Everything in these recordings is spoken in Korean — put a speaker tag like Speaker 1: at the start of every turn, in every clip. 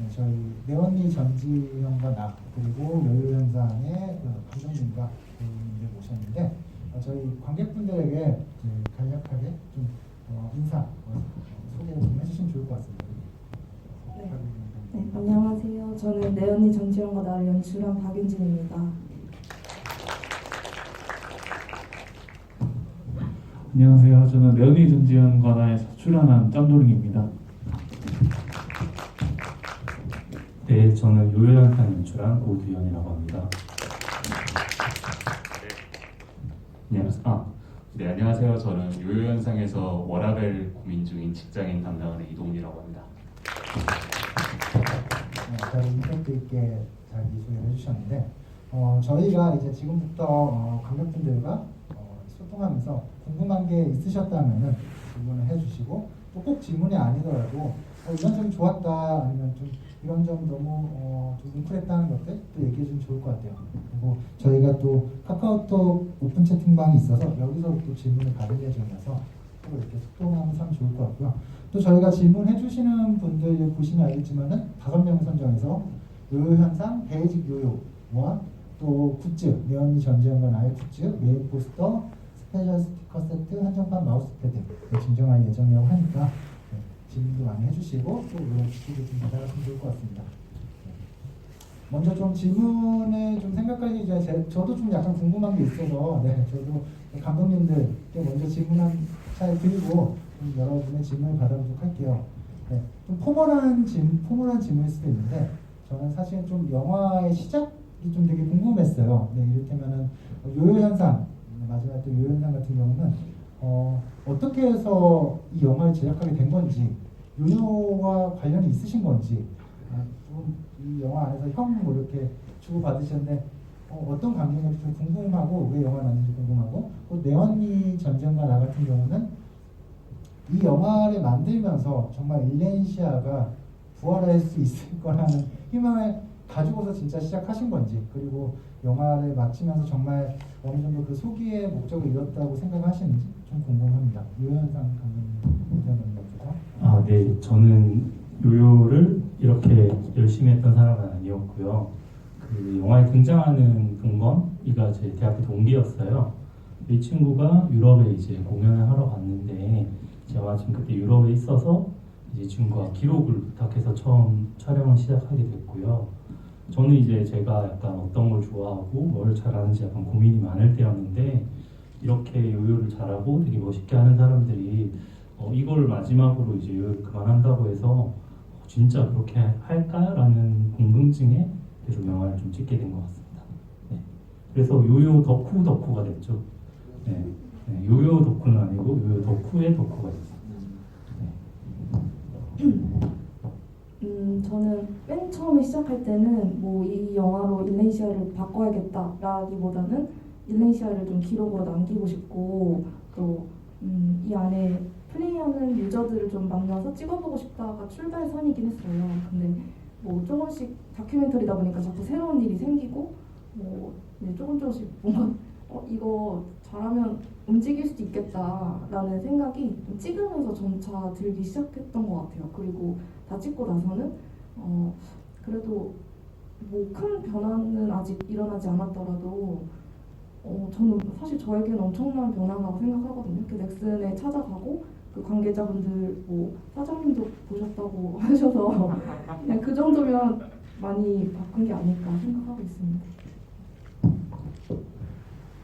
Speaker 1: 네, 저희 내언니 전지현과 나 그리고 여유 현상의 감독님과 배우님들 모셨는데 저희 관객분들에게 간략하게 좀 인사 소개를 좀 해주시면 좋을 것 같습니다.
Speaker 2: 네, 안녕하세요. 저는 내 언니 전지현과 나를 연출한 박윤진입니다.
Speaker 3: 안녕하세요. 저는 내언니 전지현 관아에서 출연한 짬돌링입니다.
Speaker 4: 네, 저는 요요현상 연출한 오두현이라고 합니다.
Speaker 5: 네, 안녕하세요. 저는 요요현상에서 워라벨 고민 중인 직장인 담당하는 이동훈이라고 합니다.
Speaker 1: 잘 임팩트 있게 잘 소개를 해주셨는데 저희가 이제 지금부터 관객분들과 소통하면서 궁금한 게 있으셨다면은 질문을 해주시고 또 꼭 질문이 아니더라도 이런 점이 좋았다 아니면 좀 이런 점 너무 좀 뭉클했다는 것들 또 얘기해 주면 좋을 것 같아요. 그리고 저희가 또 카카오톡 오픈 채팅방이 있어서 여기서 또 질문을 받으려 주면서 또 이렇게 소통하면서 하면 좋을 것 같고요. 또 저희가 질문해 주시는 분들 보시면 알겠지만은 5명을 선정해서 요요 현상, 베이직 요요와 또 굿즈, 내언니 전지현과 나의 굿즈, 메일 포스터, 스페셜 스티커 세트, 한정판 마우스패드 증정할 예정이라고 하니까 질문도 많이 해주시고 또 이런 굿즈도 좀 받아가시면 좋을 것 같습니다. 먼저 좀 질문을 좀 생각하기 전에 저도 좀 약간 궁금한 게 있어서 저도 감독님들께 먼저 질문 한 차례 드리고 좀 여러분의 질문을 받아보도록 할게요. 좀 포멀한 질문일 수도 있는데 저는 사실 좀 영화의 시작이 좀 되게 궁금했어요. 이를테면은 요요 현상 마지막 또 요요 현상 같은 경우는 어떻게 해서 이 영화를 제작하게 된 건지 요요와 관련이 있으신 건지 이 영화 안에서 형 뭐 이렇게 주고 받으셨는데 어떤 감정인지 좀 궁금하고 왜 영화를 만든지 궁금하고 또 내언니 전지현과 나 같은 경우는 이 영화를 만들면서 정말 일레시아가 부활할 수 있을 거라는 희망을 가지고서 진짜 시작하신 건지 그리고 영화를 마치면서 정말 어느 정도 그 소기의 목적을 이뤘다고 생각하시는지 좀 궁금합니다. 요현상 감독님께서.
Speaker 4: 네, 저는 요요를 이렇게 열심히 했던 사람은 아니었고요. 그 영화에 등장하는 동건이가 제 대학교 동기였어요. 이 친구가 유럽에 이제 공연을 하러 갔는데 제가 지금 그때 유럽에 있어서 이제 친구가 기록을 부탁해서 처음 촬영을 시작하게 됐고요. 저는 이제 제가 약간 어떤 걸 좋아하고 뭘 잘하는지 약간 고민이 많을 때였는데 이렇게 요요를 잘하고 되게 멋있게 하는 사람들이 이걸 마지막으로 이제 요요를 그만한다고 해서 진짜 그렇게 할까라는 궁금증에 계속 영화를 좀 찍게 된 것 같습니다. 네. 그래서 요요 덕후가 됐죠. 네. 요요 덕후는 아니고 요요 덕후의 덕후가 됐습니다.
Speaker 2: 저는 맨 처음에 시작할 때는 뭐 이 영화로 일레시아를 바꿔야겠다라기보다는 일레시아를 좀 기록으로 남기고 싶고 또 이 안에 플레이하는 유저들을 좀 만나서 찍어보고 싶다가 출발선이긴 했어요. 근데 뭐 조금씩 다큐멘터리다 보니까 자꾸 새로운 일이 생기고 뭐 이제 조금씩 뭔가 이거 잘하면 움직일 수도 있겠다라는 생각이 찍으면서 점차 들기 시작했던 것 같아요. 그리고 다 찍고 나서는 그래도 뭐 큰 변화는 아직 일어나지 않았더라도 저는 사실 저에게는 엄청난 변화라고 생각하거든요. 그 넥슨에 찾아가고 그 관계자분들 뭐 사장님도 보셨다고 하셔서 그냥 그 정도면 많이 바꾼 게 아닐까 생각하고 있습니다.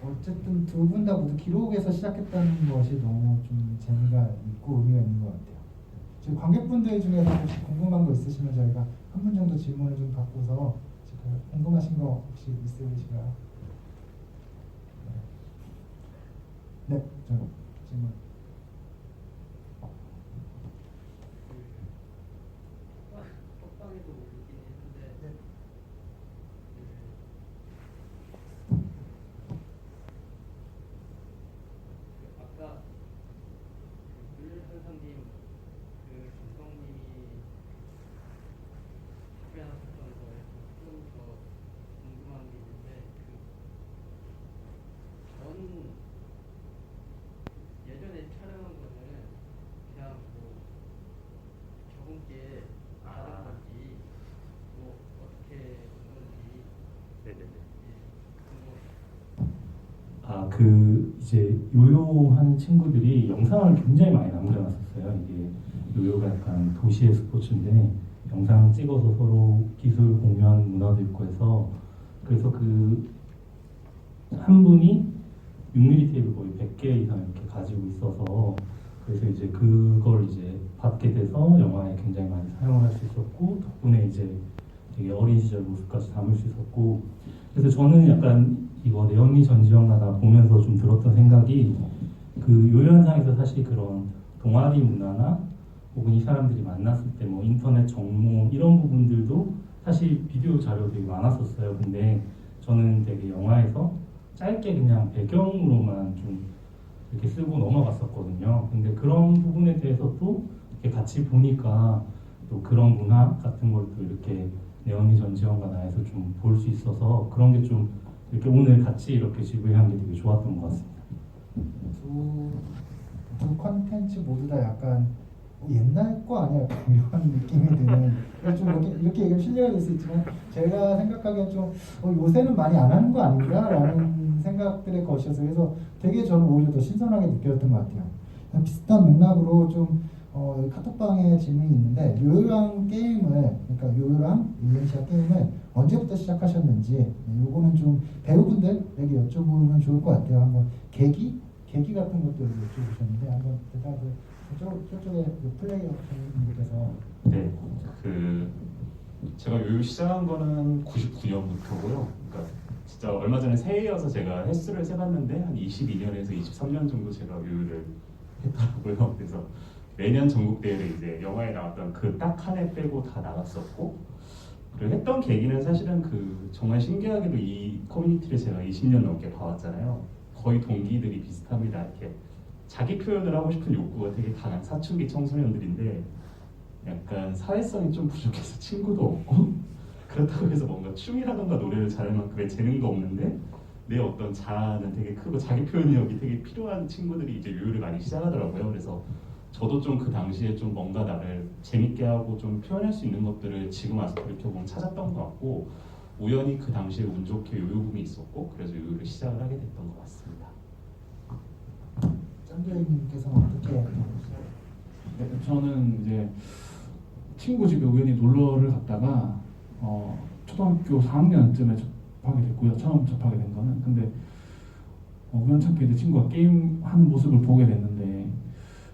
Speaker 1: 어쨌든 두 분 다 모두 기록에서 시작했다는 것이 너무 좀 재미가 있고 의미가 있는 것 같아요. 저희 관객분들 중에서 혹시 궁금한 거 있으시면 저희가 한 분 정도 질문을 좀 받고서 지금 궁금하신 거 혹시 있으신가요? 네, 저 질문.
Speaker 6: 톡방에도 있긴 했는데 아까 윤현상님 감독님이 답변하셨던 거에 좀 더 궁금한 게 있는데 전 예전에 촬영한 거는 그냥 뭐 저분께 받은 건지
Speaker 4: 그 이제 요요한 친구들이 영상을 굉장히 많이 남겨놨었어요. 이게 요요가 약간 도시의 스포츠인데 영상 찍어서 서로 기술 공유하는 문화도 있고 해서 그래서 그 한 분이 6mm 테이프 거의 100개 이상 이렇게 가지고 있어서 그래서 이제 그걸 이제 받게 돼서 영화에 굉장히 많이 사용을 할 수 있었고 덕분에 이제 되게 어린 시절 모습까지 담을 수 있었고 그래서 저는 약간 이거 내 언니 전지현 가다 보면서 좀 들었던 생각이 그 요요현상에서 사실 그런 동아리 문화나 혹은 이 사람들이 만났을 때 뭐 인터넷 정모 이런 부분들도 사실 비디오 자료 되게 많았었어요. 근데 저는 되게 영화에서 짧게 그냥 배경으로만 좀 이렇게 쓰고 넘어갔었거든요. 근데 그런 부분에 대해서 또 이렇게 같이 보니까 또 그런 문화 같은 걸 또 이렇게 내 언니 전지현과 나에서 좀 볼 수 있어서 그런 게 좀 이렇게 오늘 같이 이렇게 지구한 게 되게 좋았던 것 같습니다.
Speaker 1: 두 컨텐츠 모두 다 약간 옛날 거 아니야 약간 이런 느낌이 드는 좀 이렇게 얘기하면 실례가 될 수 있지만 제가 생각하기엔 좀 요새는 많이 안 하는 거 아닌가라는 생각들의 것이어서 그래서 되게 저는 오히려 더 신선하게 느꼈던 것 같아요. 비슷한 맥락으로 좀 카톡방에 질문이 있는데 요요랑 게임을 그러니까 요요랑 일레시아 게임을 언제부터 시작하셨는지 요거는 좀 배우분들에게 여쭤보면 좋을 것 같아요. 한번 계기 같은 것도 여쭤보셨는데 한번 대답을 저쪽에 그 플레이어 분께서
Speaker 5: 네, 그 제가 요요 시작한 거는 99년부터고요. 그러니까 진짜 얼마 전에 새해여서 제가 횟수를 세봤는데 한 22년에서 23년 정도 제가 요요를 했더라고요. 그래서 매년 전국 대회를 이제 영화에 나왔던 그 딱 한 해 빼고 다 나갔었고 그리고 했던 계기는 사실은 그 정말 신기하게도 이 커뮤니티를 제가 20년 넘게 봐왔잖아요. 거의 동기들이 비슷합니다. 이렇게 자기 표현을 하고 싶은 욕구가 되게 강한 사춘기 청소년들인데 약간 사회성이 좀 부족해서 친구도 없고 그렇다고 해서 뭔가 춤이라던가 노래를 잘할 만큼의 재능도 없는데 내 어떤 자아는 되게 크고 자기 표현력이 되게 필요한 친구들이 이제 요요를 많이 시작하더라고요. 그래서 저도 좀 그 당시에 좀 뭔가 나를 재밌게 하고 좀 표현할 수 있는 것들을 지금 와서 돌이켜보면 찾았던 것 같고 우연히 그 당시에 운 좋게 요요붐이 있었고 그래서 요요를 시작을 하게 됐던 것 같습니다.
Speaker 1: 짱조이님께서는 어떻게
Speaker 3: 네, 저는 이제 친구 집에 우연히 놀러를 갔다가 초등학교 4학년쯤에 접하게 됐고요. 처음 접하게 된 거는 근데 우연찮게 이제 친구가 게임 하는 모습을 보게 됐는데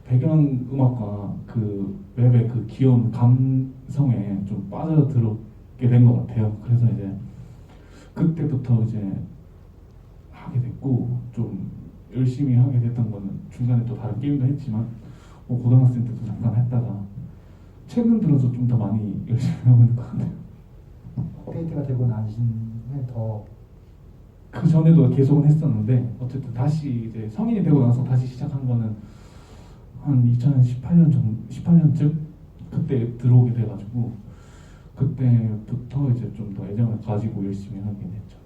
Speaker 3: 배경 음악과 그 웹의 그 귀여운 감성에 좀 빠져들게 된 것 같아요. 그래서 이제 그때부터 이제 하게 됐고 좀 열심히 하게 됐던 거는 중간에 또 다른 게임도 했지만 고등학생 때도 잠깐 했다가 최근 들어서 좀 더 많이 열심히 하고 있는 것 같아요.
Speaker 1: 업데이트가 되고 나시면 더
Speaker 3: 그 전에도 계속은 했었는데 어쨌든 다시 이제 성인이 되고 나서 다시 시작한 거는 한 18년쯤 그때 들어오게 돼가지고 그때부터 이제 좀 더 애정을 가지고 열심히 하긴 했죠.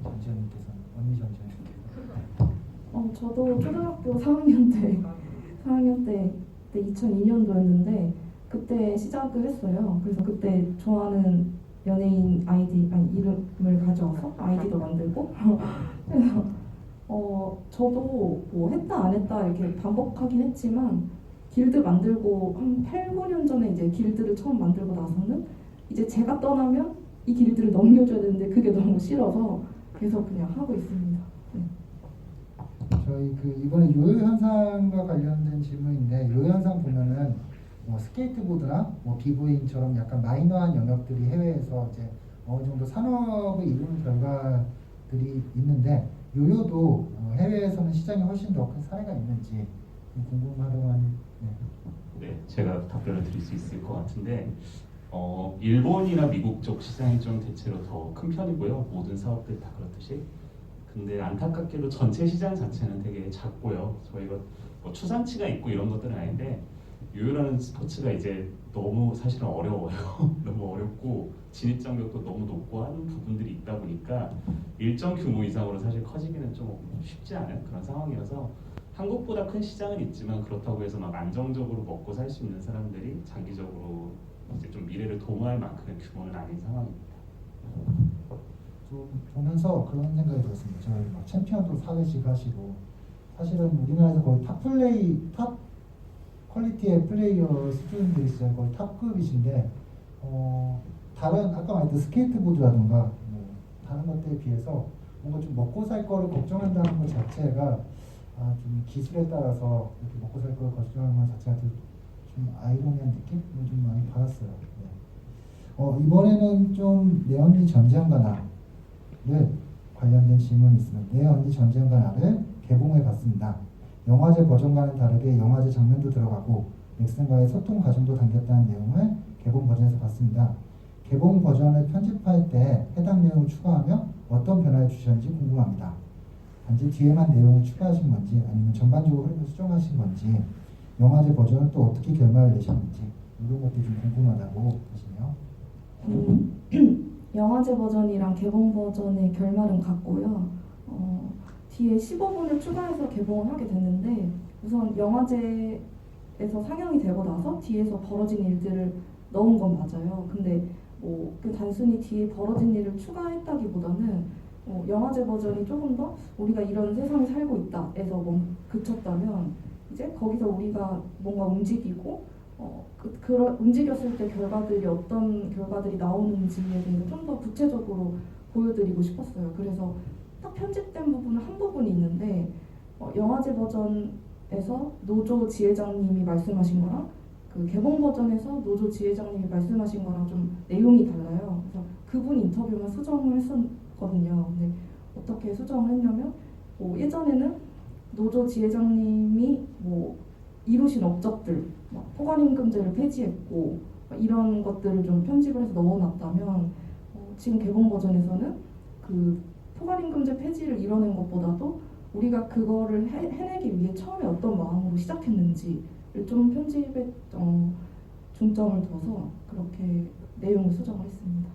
Speaker 1: 전지현님께서는 언니 전지현님께서
Speaker 2: 저도 초등학교 4학년 때 2002년도였는데 그때 시작을 했어요. 그래서 그때 좋아하는 연예인 이름을 가져와서 아이디도 만들고 그래서 저도 뭐 했다 안 했다 이렇게 반복하긴 했지만 길드 만들고 한 8, 9년 전에 이제 길드를 처음 만들고 나서는 이제 제가 떠나면 이 길드를 넘겨줘야 되는데 그게 너무 싫어서 계속 그냥 하고 있습니다. 네.
Speaker 1: 저희 그 이번에 요요 현상과 관련된 질문인데 요요 현상 보면은 뭐 스케이트보드나 뭐 비보잉처럼 약간 마이너한 영역들이 해외에서 이제 어느 정도 산업을 이루는 결과들이 있는데 요요도 해외에서는 시장이 훨씬 더 큰 사례가 있는지 궁금하더만.
Speaker 5: 네, 제가 답변을 드릴 수 있을 것 같은데 일본이나 미국 쪽 시장이 좀 대체로 더 큰 편이고요. 모든 사업들 다 그렇듯이. 근데 안타깝게도 전체 시장 자체는 되게 작고요. 저희가 뭐 추산치가 있고 이런 것들은 아닌데 요요라는 스포츠가 이제 너무 사실은 어려워요. 너무 어렵고 진입 장벽도 너무 높고 하는 부분들이 있다 보니까 일정 규모 이상으로 사실 커지기는 좀 쉽지 않은 그런 상황이어서 한국보다 큰 시장은 있지만 그렇다고 해서 막 안정적으로 먹고 살 수 있는 사람들이 장기적으로 이제 좀 미래를 도모할 만큼의 규모는 아닌 상황입니다.
Speaker 1: 좀 보면서 그런 생각이 들었습니다. 저희 막 챔피언도 4회씩 하시고 사실은 우리나라에서 거의 탑 퀄리티의 플레이어 수준들이 진짜 거의 탑급이신데 다른 아까 말했던 스케이트보드라든가 뭐 다른 것들에 비해서 뭔가 좀 먹고 살 거를 걱정한다는 것 자체가 좀 기술에 따라서 이렇게 먹고 살 거를 걱정하는 것 자체가 좀 아이러니한 느낌을 좀 많이 받았어요. 네. 이번에는 좀 내 언니 전지현과 나를 관련된 질문이 있습니다. 내 언니 전지현과 나를 개봉해 봤습니다. 영화제 버전과는 다르게 영화제 장면도 들어가고 넥슨과의 소통 과정도 담겼다는 내용을 개봉 버전에서 봤습니다. 개봉 버전을 편집할 때 해당 내용을 추가하며 어떤 변화를 주셨는지 궁금합니다. 단지 뒤에만 내용을 추가하신 건지 아니면 전반적으로 흐름을 수정하신 건지 영화제 버전은 또 어떻게 결말을 내셨는지 이런 것들이 좀 궁금하다고 하시네요.
Speaker 2: 영화제 버전이랑 개봉 버전의 결말은 같고요. 뒤에 15분을 추가해서 개봉을 하게 됐는데 우선 영화제에서 상영이 되고 나서 뒤에서 벌어진 일들을 넣은 건 맞아요. 근데 그 단순히 뒤에 벌어진 일을 추가했다기보다는 영화제 버전이 조금 더 우리가 이런 세상에 살고 있다에서 그쳤다면 이제 거기서 우리가 뭔가 움직이고 그런 움직였을 때 결과들이 어떤 결과들이 나오는지에 대해서 좀 더 구체적으로 보여드리고 싶었어요. 그래서 딱 편집된 부분은 한 부분이 있는데 영화제 버전에서 노조 지회장님이 말씀하신 거랑 그 개봉 버전에서 노조 지회장님이 말씀하신 거랑 좀 내용이 달라요. 그래서 그분 인터뷰만 수정을 했었거든요. 근데 어떻게 수정을 했냐면 예전에는 노조 지회장님이 이루신 업적들, 포괄임금제를 폐지했고 이런 것들을 좀 편집을 해서 넣어놨다면 지금 개봉 버전에서는 그 포괄임금제 폐지를 이뤄낸 것보다도 우리가 그거를 해내기 위해 처음에 어떤 마음으로 시작했는지를 좀 편집에 중점을 둬서 그렇게 내용을 수정을 했습니다.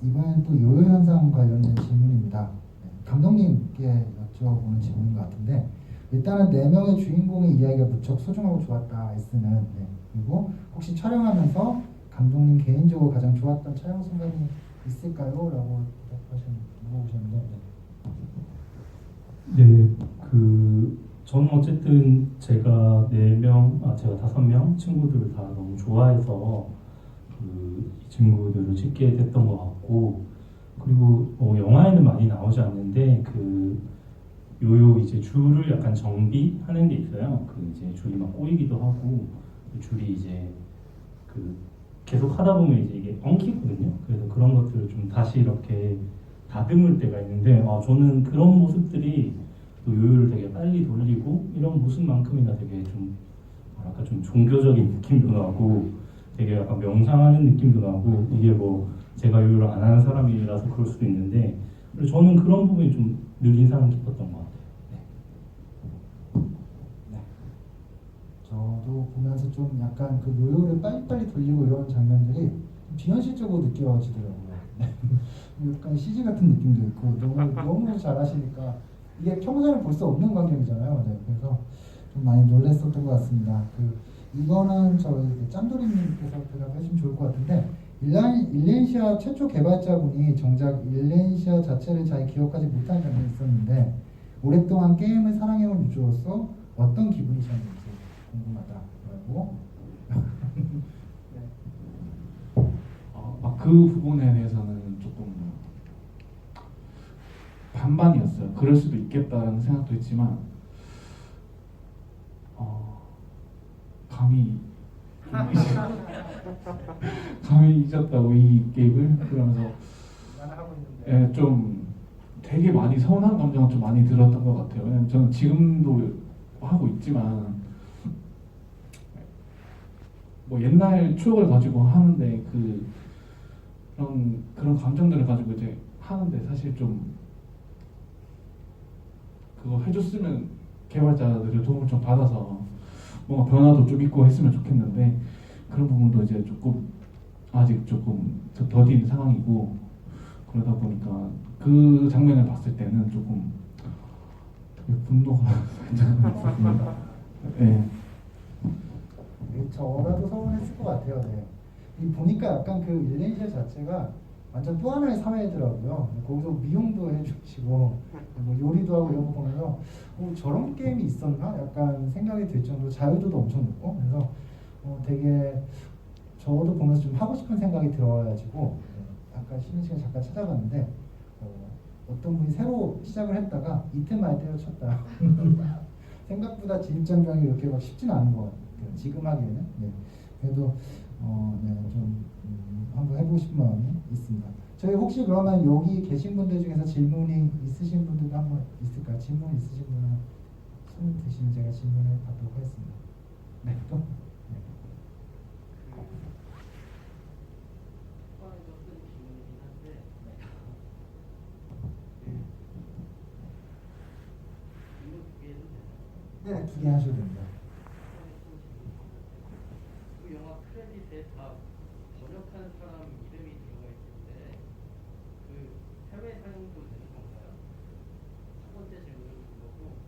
Speaker 1: 이번엔 또 요요 현상 관련된 질문입니다. 감독님께 여쭤보는 질문인 것 같은데 일단은 4명의 주인공의 이야기가 무척 소중하고 좋았다 S는 그리고 혹시 촬영하면서 감독님 개인적으로 가장 좋았던 촬영 순간이 있을까요? 라고 물어보셨는데
Speaker 4: 저는 어쨌든 제가 5명 친구들을 다 너무 좋아해서 이 친구들을 찍게 됐던 것 같고 그리고 영화에는 많이 나오지 않는데 요요 이제 줄을 약간 정비하는 게 있어요. 이제 줄이 막 꼬이기도 하고 줄이 이제 계속 하다 보면 이제 이게 엉키거든요. 그래서 그런 것들을 좀 다시 이렇게 다듬을 때가 있는데 저는 그런 모습들이 또 요요를 되게 빨리 돌리고 이런 모습만큼이나 되게 좀 뭐랄까 좀 종교적인 느낌도 나고 되게 약간 명상하는 느낌도 나고 이게 제가 요요를 안 하는 사람이라서 그럴 수도 있는데 저는 그런 부분이 좀 늘 인상 깊었던 것 같아요.
Speaker 1: 저도 보면서 좀 약간 그 요요를 빨리빨리 돌리고 이런 장면들이 좀 비현실적으로 느껴지더라고요. 약간 CG 같은 느낌도 있고 너무 잘하시니까 이게 평소에는 볼 수 없는 광경이잖아요. 그래서 좀 많이 놀랐었던 것 같습니다. 이거는 저희 짬돌이님께서 대답해 주시면 좋을 것 같은데 일렌시아 최초 개발자분이 정작 일렌시아 자체를 잘 기억하지 못한 장면이 있었는데 오랫동안 게임을 사랑해온 유저로서 어떤 기분이셨는지 궁금하다라고.
Speaker 3: 그 부분에 대해서는 조금 반반이었어요. 그럴 수도 있겠다라는 생각도 했지만 감히 잊었다고 이 게임을 그러면서 좀 되게 많이 서운한 감정은 좀 많이 들었던 것 같아요. 왜냐면 저는 지금도 하고 있지만 옛날 추억을 가지고 하는데 그런 감정들을 가지고 이제 하는데 사실 좀 그거 해줬으면 개발자들의 도움을 좀 받아서 뭔가 변화도 좀 있고 했으면 좋겠는데 그런 부분도 이제 아직 조금 더딘 상황이고 그러다 보니까 그 장면을 봤을 때는 조금 되게 분노가 있었습니다. 네.
Speaker 1: 저라도 서운했을 것 같아요. 이 보니까 약간 그 일레이셔 자체가 완전 또 하나의 사회더라고요. 거기서 미용도 해주시고 뭐 요리도 하고 이런 거 보면서 저런 게임이 있었나? 약간 생각이 들 정도로 자유도도 엄청 높고 그래서 되게 저도 보면서 좀 하고 싶은 생각이 들어가지고 아까 쉬는 시간 잠깐 찾아봤는데 어떤 분이 새로 시작을 했다가 이틀 만에 때려쳤다. 생각보다 진입장벽이 이렇게 막 쉽지는 않은 것 같아요. 지금 하기에는. 네. 그래도 좀 한번 해보고 싶은 마음이 있습니다. 저희 혹시 그러면 여기 계신 분들 중에서 질문이 있으신 분들도 한번 있을까요? 질문 있으신 분은 손 드시면 제가 질문을 받도록 하겠습니다. 네, 또? 네.
Speaker 6: 초반에서 쓴 질문이긴 한데 질문 두개 해도 되나요?
Speaker 1: 네, 2개 하셔도 됩니다.
Speaker 6: 그 영화 크레딧에 다 번역한 사람 이름이 들어가 있는데 그 해외 상영도 되는 건가요? 첫 번째 질문은 그거고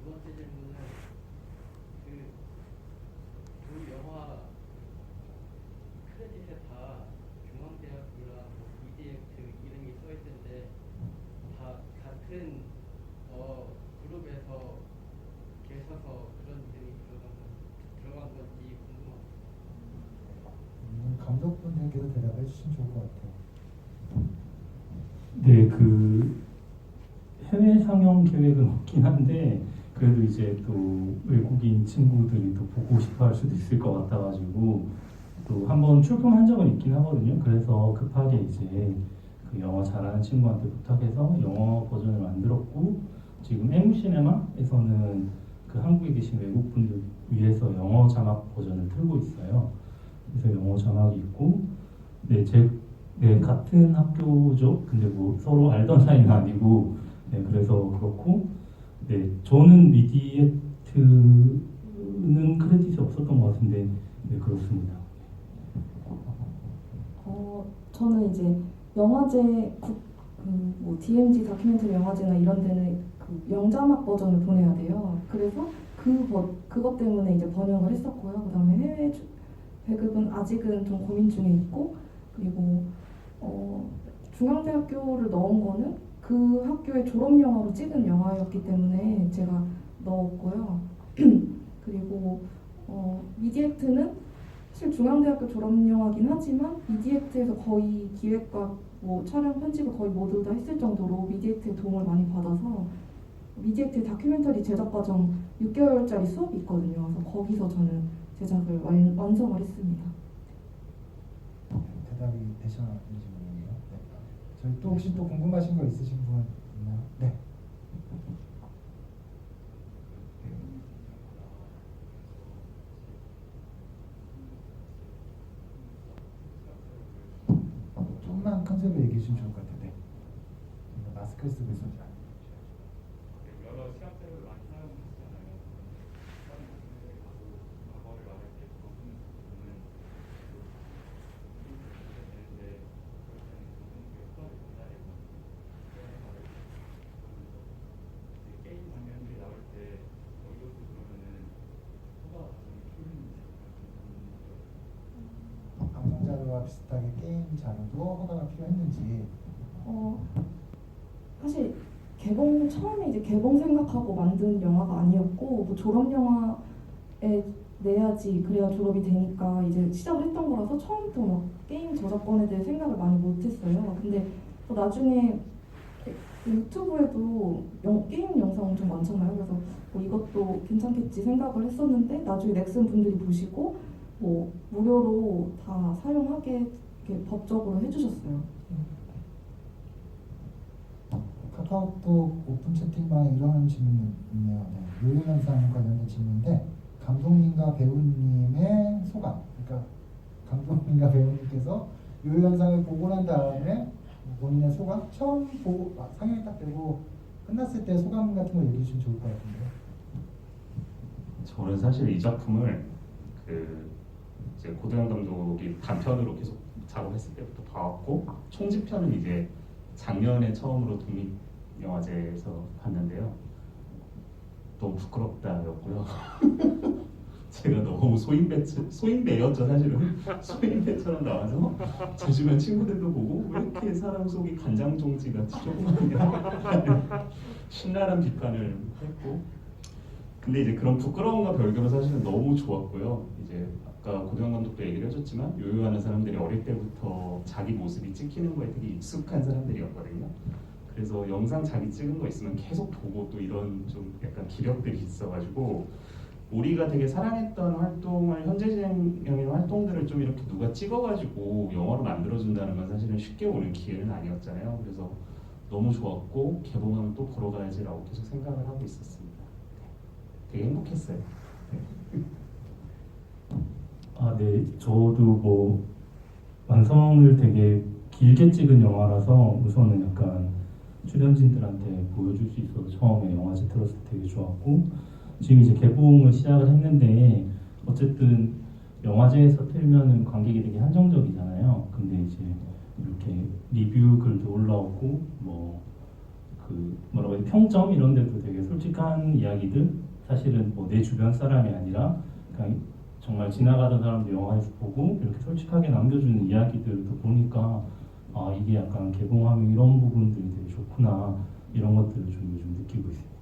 Speaker 6: 두 번째 질문은 그 영화 크레딧에 다 중앙대학교랑 뭐 EDF 이름이 써 있는데 다 같은 그룹에서 계셔서 그런 이름이 들어간 건지 궁금합니다.
Speaker 1: 감독분들께서 대답해 주시면 좋을 것 같아요.
Speaker 4: 네, 그 해외 상영 계획은 없긴 한데 그래도 이제 또 외국인 친구들이 또 보고 싶어 할 수도 있을 것 같아가지고 또 한번 출품한 적은 있긴 하거든요. 그래서 급하게 이제 그 영어 잘하는 친구한테 부탁해서 영어 버전을 만들었고 지금 앵무시네마에서는 그 한국에 계신 외국분들 위해서 영어 자막 버전을 틀고 있어요. 그래서 영어 자막이 있고 네, 같은 학교죠. 근데 뭐 서로 알던 사이는 아니고 네, 그래서 그렇고 네, 저는 미디에트는 크레딧이 없었던 것 같은데 네, 그렇습니다.
Speaker 2: 저는 이제 영화제 뭐 DMZ 다큐멘터리 영화제나 이런 데는 그 영자막 버전을 보내야 돼요. 그래서 그것 때문에 이제 번역을 했었고요. 그다음에 해외 배급은 아직은 좀 고민 중에 있고 그리고 중앙대학교를 넣은 거는 그 학교의 졸업 영화로 찍은 영화였기 때문에 제가 넣었고요. 그리고 미디액트는 사실 중앙대학교 졸업 영화긴 하지만 미디액트에서 거의 기획과 뭐 촬영 편집을 거의 모두 다 했을 정도로 미디액트의 도움을 많이 받아서 미디액트 다큐멘터리 제작 과정 6개월짜리 수업이 있거든요. 그래서 거기서 저는 제작을 완성을 했습니다.
Speaker 1: 대답이 되셨는지 모르겠네요. 네. 저희 또 혹시 또 궁금하신 거 있으신 분 있나요? 네. 조금만 컨셉을 얘기해 주시면 좋을 것 같아요. 네. 마스크를 쓰고 있습니다.
Speaker 5: 여러 시각들을 많이 사용하시잖아요. 다른 분들이 가도 과거를 말할 때 그런 부분은 되는데 그럴 때는 감독님이 어떤 전달이고 그런 말을 게임 장면들이 나올 때 이것도 그러면은 소가 가장 필요한지
Speaker 1: 방송 자료와 비슷하게 게임 자료도 허가가 필요했는지.
Speaker 2: 사실 처음에 이제 개봉 생각하고 만든 영화가 아니었고 뭐 졸업 영화에 내야지 그래야 졸업이 되니까 이제 시작을 했던 거라서 처음부터 막 게임 저작권에 대해 생각을 많이 못했어요. 근데 또 나중에 유튜브에도 게임 영상 엄청 많잖아요. 그래서 뭐 이것도 괜찮겠지 생각을 했었는데 나중에 넥슨 분들이 보시고 뭐 무료로 다 사용하게 이렇게 법적으로 해주셨어요.
Speaker 1: 카카오톡 오픈 채팅방에 이런 질문이 있네요. 네. 요요 현상 관련된 질문인데 감독님과 배우님의 소감. 그러니까 감독님과 배우님께서 요요 현상을 보고 난 다음에 본인의 소감, 처음 보고 상영이 딱 되고 끝났을 때 소감 같은 거 얘기해 주시면 좋을 것 같은데.
Speaker 5: 저는 사실 이 작품을 이제 고도영 감독이 단편으로 계속 작업했을 때부터 봐왔고 총집편은 이제 작년에 처음으로 독립영화제에서 봤는데요. 너무 부끄럽다였고요. 제가 너무 소인배였죠 사실은. 소인배처럼 나와서 제 주변 친구들도 보고 왜 이렇게 사람 속이 간장종지 같이 조그마냐 신랄한 비판을 했고, 근데 이제 그런 부끄러움과 별개로 사실은 너무 좋았고요. 이제 아까 고대영 감독도 얘기를 해줬지만 요요하는 사람들이 어릴 때부터 자기 모습이 찍히는 거에 되게 익숙한 사람들이었거든요. 그래서 영상 자기 찍은 거 있으면 계속 보고 또 이런 좀 약간 기력들이 있어가지고 우리가 되게 사랑했던 활동을 현재 진행형의 활동들을 좀 이렇게 누가 찍어가지고 영화로 만들어준다는 건 사실은 쉽게 오는 기회는 아니었잖아요. 그래서 너무 좋았고 개봉하면 또 보러 가야지라고 계속 생각을 하고 있었습니다. 되게 행복했어요.
Speaker 4: 아, 네. 저도 뭐 완성을 되게 길게 찍은 영화라서 우선은 약간 출연진들한테 보여줄 수 있어서 처음에 영화제 들었을 때 되게 좋았고, 지금 이제 개봉을 시작을 했는데 어쨌든 영화제에서 틀면은 관객이 되게 한정적이잖아요. 근데 이제 이렇게 리뷰 글도 올라오고 뭐 그 뭐라고 해야 돼, 평점 이런 데도 되게 솔직한 이야기들, 사실은 뭐 내 주변 사람이 아니라 그냥 정말 지나가던 사람도 영화에서 보고 이렇게 솔직하게 남겨주는 이야기들도 보니까 아, 이게 약간 개봉하면 이런 부분들이 되게 좋구나, 이런 것들을 좀 요즘 느끼고 있습니다.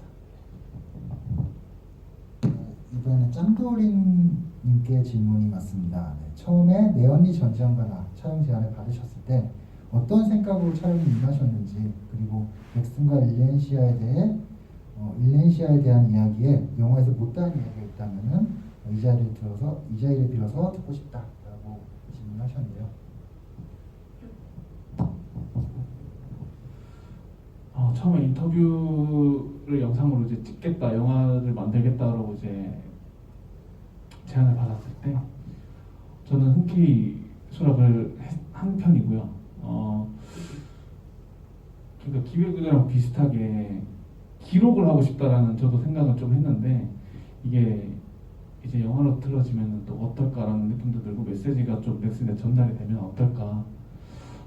Speaker 1: 이번에 짬돌림님께 질문이 왔습니다. 네, 처음에 내 언니 전지현과 나 촬영 제안을 받으셨을 때 어떤 생각으로 촬영에 임하셨는지, 그리고 넥슨과 일렌시아에 대한 이야기에 영화에서 못다한 이야기가 있다면은 이 자리를 빌어서 듣고 싶다라고 질문하셨는데요.
Speaker 3: 처음에 인터뷰를 영상으로 이제 찍겠다, 영화를 만들겠다라고 이제 제안을 받았을 때 저는 흔쾌히 수락을 한 편이고요. 그러니까 기획이랑 비슷하게 기록을 하고 싶다라는 저도 생각을 좀 했는데, 이게 이제 영화로 틀어지면 또 어떨까라는 느낌도 들고 메시지가 좀 넥슨에 전달이 되면 어떨까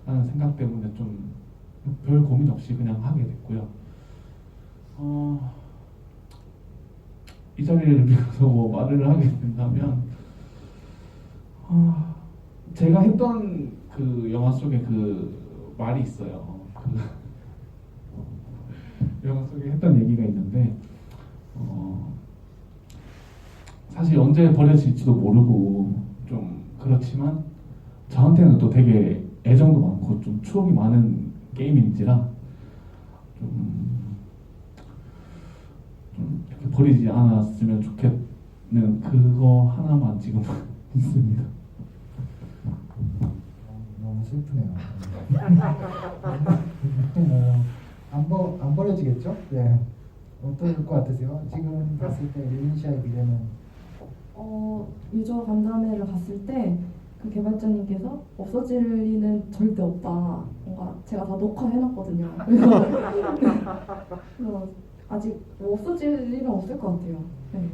Speaker 3: 라는 생각 때문에 좀 별 고민 없이 그냥 하게 됐고요. 이 자리를 빌어서 뭐 말을 하게 된다면 제가 했던 그 영화 속에 그 말이 있어요. 그 영화 속에 했던 얘기가 있는데 사실 언제 버려질지도 모르고 좀 그렇지만 저한테는 또 되게 애정도 많고 좀 추억이 많은 게임인지라 좀 이렇게 버리지 않았으면 좋겠는 그거 하나만 지금 있습니다.
Speaker 1: 너무 슬프네요. 안 버려지겠죠? 네. 어떨 것 같으세요? 지금 봤을 때 일렌시아의 미래는
Speaker 2: 유저 간담회를 갔을 때 그 개발자님께서 없어질 리는 절대 없다. 뭔가 제가 다 녹화해놨거든요. 그래서 아직 뭐 없어질 일은 없을 것 같아요. 네.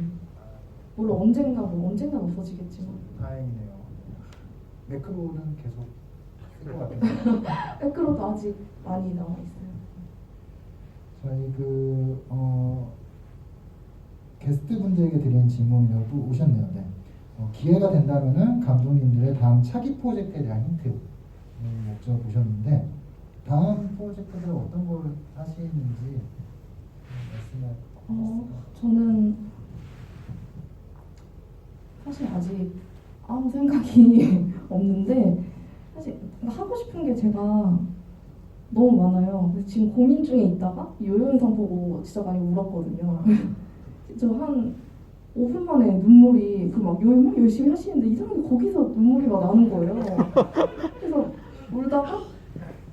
Speaker 2: 물론 언젠가 없어지겠지만.
Speaker 1: 다행이네요. 매크로는 계속 쓸 것 같아요.
Speaker 2: 매크로도 아직 많이 남아 있어요.
Speaker 1: 저희 게스트 분들에게 드린 질문이 또 오셨네요. 네. 기회가 된다면은 감독님들의 다음 차기 프로젝트에 대한 힌트 여쭤보셨는데, 다음 프로젝트들은 어떤 걸 하시는지 말씀해 주세요.
Speaker 2: 저는 사실 아직 아무 생각이 없는데, 사실 하고 싶은 게 제가 너무 많아요. 그래서 지금 고민 중에 있다가 요요 영상 보고 진짜 많이 울었거든요. 저 한 5분 만에 눈물이 막 요요 열심히 하시는데 이상하게 거기서 눈물이 막 나는 거예요. 그래서 울다가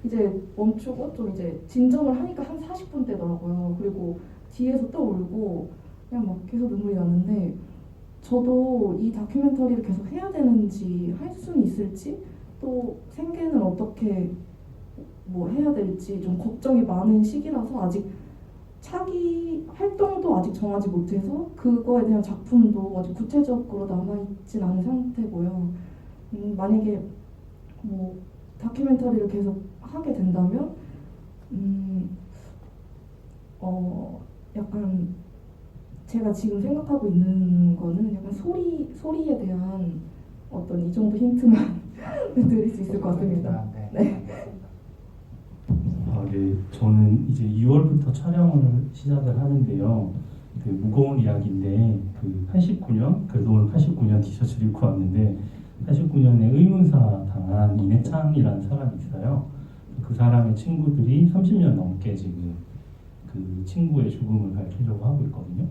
Speaker 2: 이제 멈추고 좀 이제 진정을 하니까 한 40분 되더라고요. 그리고 뒤에서 또 울고 그냥 막 계속 눈물이 나는데, 저도 이 다큐멘터리를 계속 해야 되는지, 할 수는 있을지, 또 생계는 어떻게 뭐 해야 될지 좀 걱정이 많은 시기라서 아직 차기 활동도 아직 정하지 못해서 그거에 대한 작품도 아직 구체적으로 남아있진 않은 상태고요. 만약에 뭐 다큐멘터리를 계속 하게 된다면 약간 제가 지금 생각하고 있는 거는 약간 소리에 대한 어떤 이 정도 힌트만 드릴 수 있을 것 같습니다.
Speaker 1: 네.
Speaker 4: 아, 네. 저는 이제 2월부터 촬영을 시작을 하는데요. 그 무거운 이야기인데 그 89년, 그래도 오늘 89년 티셔츠를 입고 왔는데 89년에 의문사 당한 이내창이라는 사람이 있어요. 그 사람의 친구들이 30년 넘게 지금 그 친구의 죽음을 밝히려고 하고 있거든요.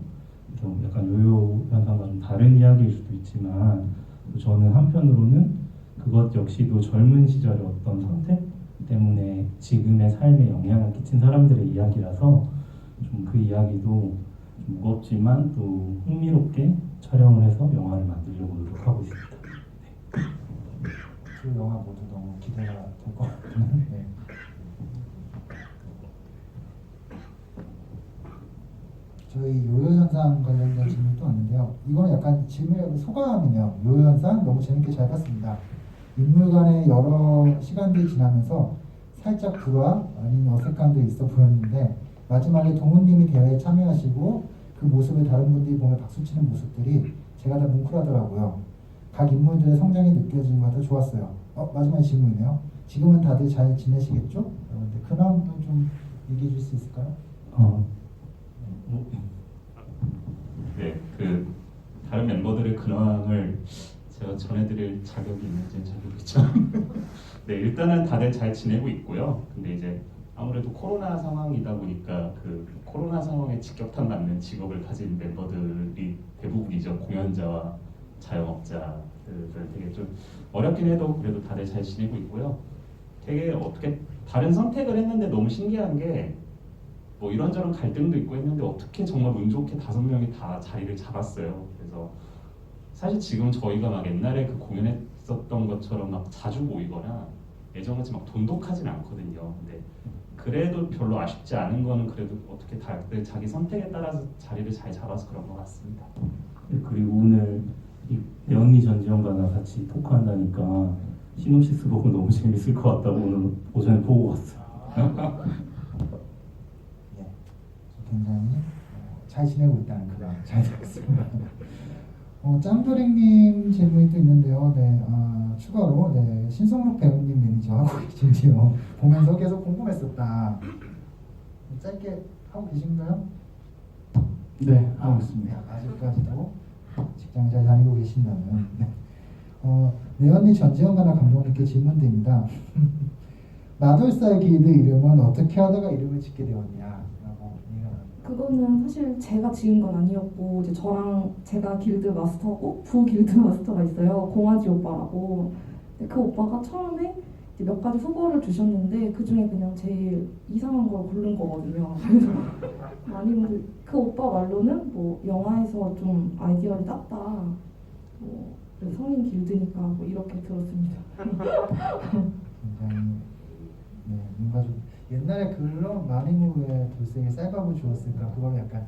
Speaker 4: 그래서 약간 요요 현상과 좀 다른 이야기일 수도 있지만 저는 한편으로는 그것 역시도 젊은 시절의 어떤 선택 때문에 지금의 삶에 영향을 끼친 사람들의 이야기라서 좀 그 이야기도 좀 무겁지만 또 흥미롭게 촬영을 해서 영화를 만들려고 노력하고 있습니다.
Speaker 1: 두 영화 모두 너무 기대가 될 것 같은. 네. 저희 요요 현상 관련된 질문이 또 왔는데요. 이거는 약간 질문의 소감이네요. 요요 현상 너무 재밌게 잘 봤습니다. 인물 간의 여러 시간들이 지나면서 살짝 불화 아니면 어색함도 있어 보였는데 마지막에 동훈님이 대회에 참여하시고 그 모습을 다른 분들이 보며 박수치는 모습들이 제가 다 뭉클하더라고요. 각 인물들의 성장이 느껴지는 것 같아 좋았어요. 마지막에 질문이네요. 지금은 다들 잘 지내시겠죠? 여러분들 근황도 좀 얘기해 줄 수 있을까요?
Speaker 5: 네, 그 다른 멤버들의 근황을 제가 전해드릴 자격이 있는지는 잘 모르겠죠. 네, 일단은 다들 잘 지내고 있고요. 근데 이제 아무래도 코로나 상황이다 보니까 그 코로나 상황에 직격탄 맞는 직업을 가진 멤버들이 대부분이죠. 공연자와 자영업자들은 되게 좀 어렵긴 해도 그래도 다들 잘 지내고 있고요. 되게 어떻게 다른 선택을 했는데 너무 신기한 게 뭐 이런저런 갈등도 있고 했는데 어떻게 정말 운 좋게 5명이 다 자리를 잡았어요. 그래서 사실 지금 저희가 막 옛날에 그 공연했었던 것처럼 막 자주 모이거나 예전같이 막 돈독하진 않거든요. 근데 그래도 별로 아쉽지 않은 거는 그래도 어떻게 다들 자기 선택에 따라서 자리를 잘 잡아서 그런 것 같습니다.
Speaker 4: 그리고 오늘 연희 전지현과나 같이 토크한다니까 시놉시스 보고 너무 재밌을 것 같다고 오늘 오전에 보고 왔어요.
Speaker 1: 예, 굉장히 잘 지내고 있다는 그런 잘 들었습니다. 짱조랭님 질문이 또 있는데요. 네, 추가로 신성록 배우님 매니저 하고 계신지요? 보면서 계속 궁금했었다. 짧게 하고 계신가요?
Speaker 3: 네, 하고 있습니다.
Speaker 1: 아직까지도 직장 잘 다니고 계신다는. 네. 내언니 전지현가나 감독님께 질문드립니다. 마돌살 길드 이름은 어떻게 하다가 이름을 짓게 되었냐라고 얘기가 나옵니다.
Speaker 2: 그거는 사실 제가 지은 건 아니었고 이제 저랑 제가 길드 마스터고 부 길드 마스터가 있어요. 공아지 오빠라고. 근데 그 오빠가 처음에 이제 몇 가지 후보를 주셨는데 그 중에 그냥 제일 이상한 걸 고른 거거든요. 그래서 많이 분들 그 오빠 말로는 뭐 영화에서 좀 아이디어를 땄다. 뭐 그래서 성인 길드니까 뭐 이렇게 들었습니다.
Speaker 1: 굉장히 뭔가 좀 옛날에 그런 마리모의 돌쇠에 쌀밥을 주었을까 그걸 약간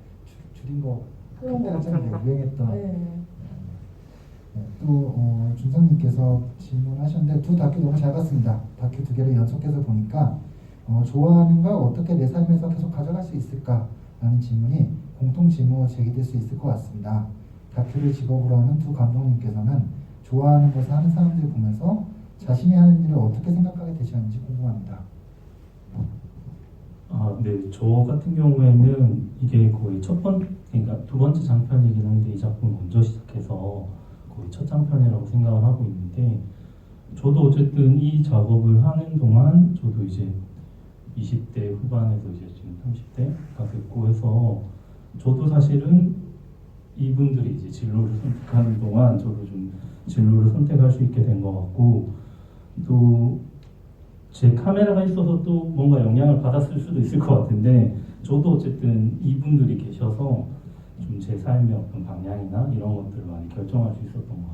Speaker 1: 줄인 거
Speaker 2: 그런
Speaker 1: 그때
Speaker 2: 거
Speaker 1: 한참
Speaker 2: 같아요.
Speaker 1: 유행했던.
Speaker 2: 네.
Speaker 1: 또 준성님께서 질문하셨는데 두 다큐 너무 잘 봤습니다. 다큐 2개를 연속해서 보니까 좋아하는 걸 어떻게 내 삶에서 계속 가져갈 수 있을까라는 질문이 공통 질문으로 제기될 수 있을 것 같습니다. 다큐를 직업으로 하는 두 감독님께서는 좋아하는 것을 하는 사람들을 보면서 자신이 하는 일을 어떻게 생각하게 되셨는지 궁금합니다.
Speaker 4: 네, 저 같은 경우에는 이게 거의 그러니까 두 번째 장편이긴 한데 이 작품 먼저 시작해서 거의 첫 장편이라고 생각을 하고 있는데 저도 어쨌든 이 작업을 하는 동안 저도 이제 20대 후반에서 이제 지금 30대가 됐고 해서 저도 사실은 이분들이 이제 진로를 선택하는 동안 저도 좀 진로를 선택할 수 있게 된 것 같고 또 제 카메라가 있어서 또 뭔가 영향을 받았을 수도 있을 것 같은데 저도 어쨌든 이분들이 계셔서 좀 제 삶의 어떤 방향이나 이런 것들을 많이 결정할 수 있었던 것